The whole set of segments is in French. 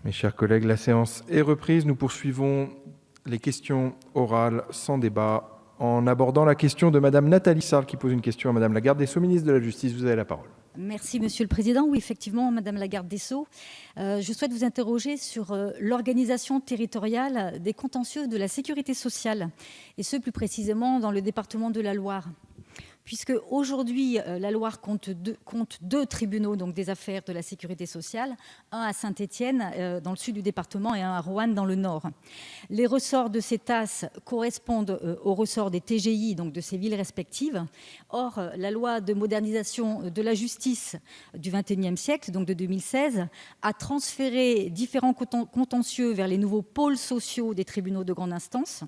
Mes chers collègues, la séance est reprise. Nous poursuivons les questions orales sans débat en abordant la question de Madame Nathalie Sarl qui pose une question à Madame la garde des Sceaux, ministre de la Justice. Vous avez la parole. Merci Monsieur le Président. Oui, effectivement, Madame la garde des Sceaux, je souhaite vous interroger sur l'organisation territoriale des contentieux de la sécurité sociale, et ce plus précisément dans le département de la Loire. Puisque aujourd'hui, la Loire compte deux tribunaux donc des affaires de la sécurité sociale, un à Saint-Étienne dans le sud du département et un à Roanne dans le nord. Les ressorts de ces TAS correspondent aux ressorts des TGI, donc de ces villes respectives. Or, la loi de modernisation de la justice du XXIe siècle, donc de 2016, a transféré différents contentieux vers les nouveaux pôles sociaux des tribunaux de grande instance.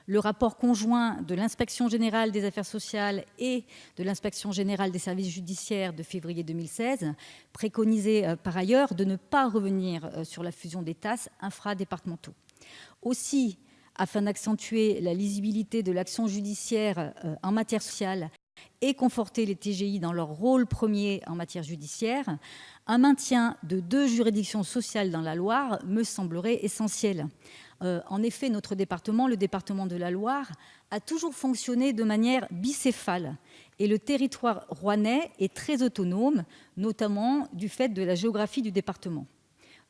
Le rapport conjoint de l'Inspection générale des affaires sociales et de l'Inspection générale des services judiciaires de février 2016 préconisait par ailleurs de ne pas revenir sur la fusion des TAS infradépartementaux. Aussi, afin d'accentuer la lisibilité de l'action judiciaire en matière sociale et conforter les TGI dans leur rôle premier en matière judiciaire, un maintien de 2 juridictions sociales dans la Loire me semblerait essentiel. En effet, notre département, le département de la Loire, a toujours fonctionné de manière bicéphale et le territoire rouennais est très autonome, notamment du fait de la géographie du département.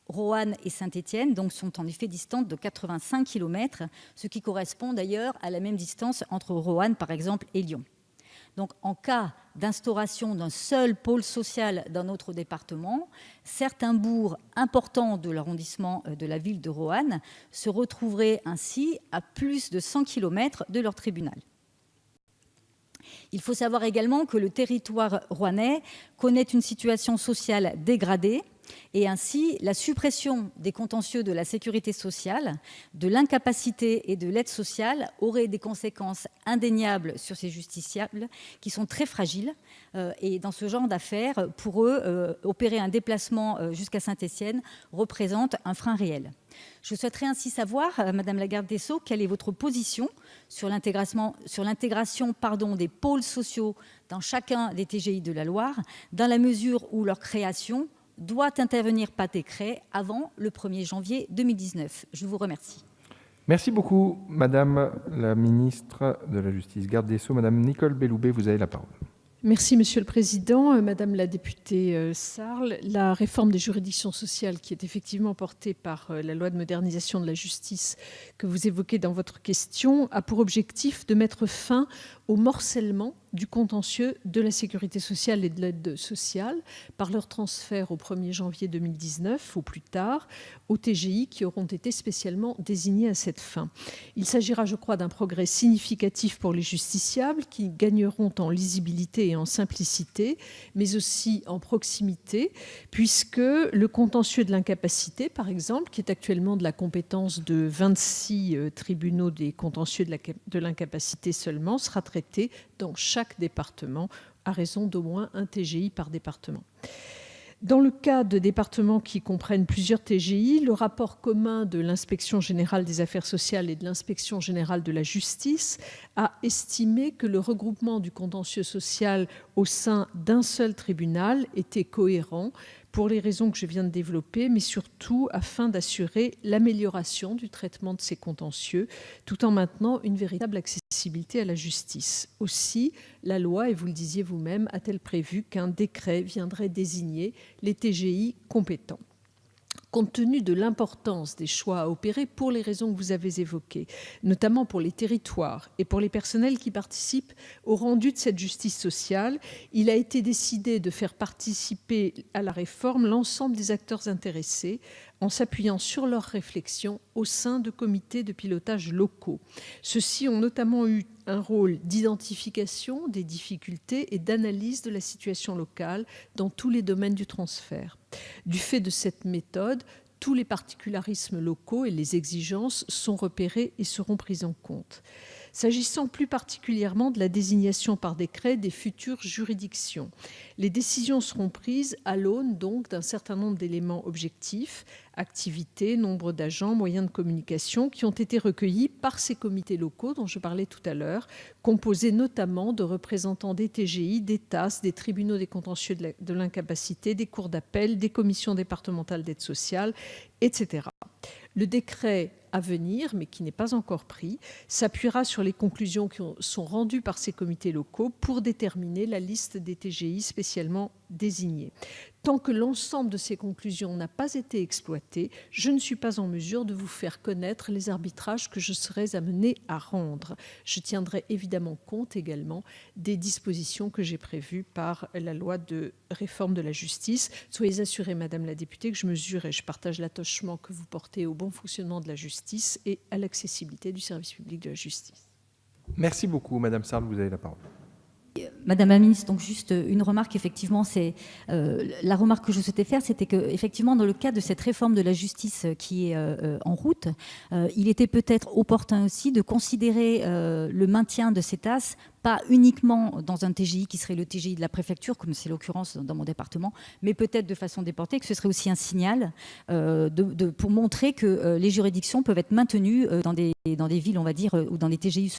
Roanne et Saint-Étienne donc, sont en effet distantes de 85 km, ce qui correspond d'ailleurs à la même distance entre Roanne, par exemple, et Lyon. Donc, en cas d'instauration d'un seul pôle social dans notre département, certains bourgs importants de l'arrondissement de la ville de Roanne se retrouveraient ainsi à plus de 100 km de leur tribunal. Il faut savoir également que le territoire rouennais connaît une situation sociale dégradée et ainsi la suppression des contentieux de la sécurité sociale, de l'incapacité et de l'aide sociale aurait des conséquences indéniables sur ces justiciables qui sont très fragiles et dans ce genre d'affaires, pour eux, opérer un déplacement jusqu'à Saint-Étienne représente un frein réel. Je souhaiterais ainsi savoir, Madame la garde des Sceaux, quelle est votre position sur l'intégration des pôles sociaux dans chacun des TGI de la Loire, dans la mesure où leur création doit intervenir par décret avant le 1er janvier 2019. Je vous remercie. Merci beaucoup, Madame la ministre de la Justice, garde des Sceaux. Madame Nicole Belloubet, vous avez la parole. Merci, Monsieur le Président. Madame la députée Sarl, la réforme des juridictions sociales qui est effectivement portée par la loi de modernisation de la justice que vous évoquez dans votre question a pour objectif de mettre fin au morcellement du contentieux de la sécurité sociale et de l'aide sociale par leur transfert au 1er janvier 2019 ou plus tard aux TGI qui auront été spécialement désignés à cette fin. Il s'agira, je crois, d'un progrès significatif pour les justiciables qui gagneront en lisibilité et en simplicité, mais aussi en proximité, puisque le contentieux de l'incapacité, par exemple, qui est actuellement de la compétence de 26 tribunaux des contentieux de l'incapacité seulement, sera traité dans chaque département à raison d'au moins un TGI par département. Dans le cas de départements qui comprennent plusieurs TGI, le rapport commun de l'Inspection générale des affaires sociales et de l'Inspection générale de la justice a estimé que le regroupement du contentieux social au sein d'un seul tribunal était cohérent pour les raisons que je viens de développer, mais surtout afin d'assurer l'amélioration du traitement de ces contentieux, tout en maintenant une véritable accessibilité à la justice. Aussi, la loi, et vous le disiez vous-même, a-t-elle prévu qu'un décret viendrait désigner les TGI compétents. Compte tenu de l'importance des choix à opérer pour les raisons que vous avez évoquées, notamment pour les territoires et pour les personnels qui participent au rendu de cette justice sociale, il a été décidé de faire participer à la réforme l'ensemble des acteurs intéressés en s'appuyant sur leurs réflexions au sein de comités de pilotage locaux. Ceux-ci ont notamment eu un rôle d'identification des difficultés et d'analyse de la situation locale dans tous les domaines du transfert. Du fait de cette méthode, tous les particularismes locaux et les exigences sont repérés et seront pris en compte. S'agissant plus particulièrement de la désignation par décret des futures juridictions, les décisions seront prises à l'aune donc d'un certain nombre d'éléments objectifs, activités, nombre d'agents, moyens de communication, qui ont été recueillis par ces comités locaux dont je parlais tout à l'heure, composés notamment de représentants des TGI, des TAS, des tribunaux des contentieux de l'incapacité, des cours d'appel, des commissions départementales d'aide sociale, etc. Le décret à venir, mais qui n'est pas encore pris, s'appuiera sur les conclusions qui sont rendues par ces comités locaux pour déterminer la liste des TGI spécialement désignés. Tant que l'ensemble de ces conclusions n'a pas été exploité, je ne suis pas en mesure de vous faire connaître les arbitrages que je serais amenée à rendre. Je tiendrai évidemment compte également des dispositions que j'ai prévues par la loi de réforme de la justice. Soyez assurée, Madame la députée, que je mesure et je partage l'attachement que vous portez au bon fonctionnement de la justice et à l'accessibilité du service public de la justice. Merci beaucoup, Madame Sarl, vous avez la parole. Madame la ministre, donc juste une remarque, effectivement, c'est la remarque que je souhaitais faire, c'était que effectivement dans le cadre de cette réforme de la justice qui est en route, il était peut-être opportun aussi de considérer le maintien de ces TAS pas uniquement dans un TGI qui serait le TGI de la préfecture, comme c'est l'occurrence dans mon département, mais peut-être de façon déportée, que ce serait aussi un signal pour montrer que les juridictions peuvent être maintenues dans des villes, on va dire, ou dans des TGI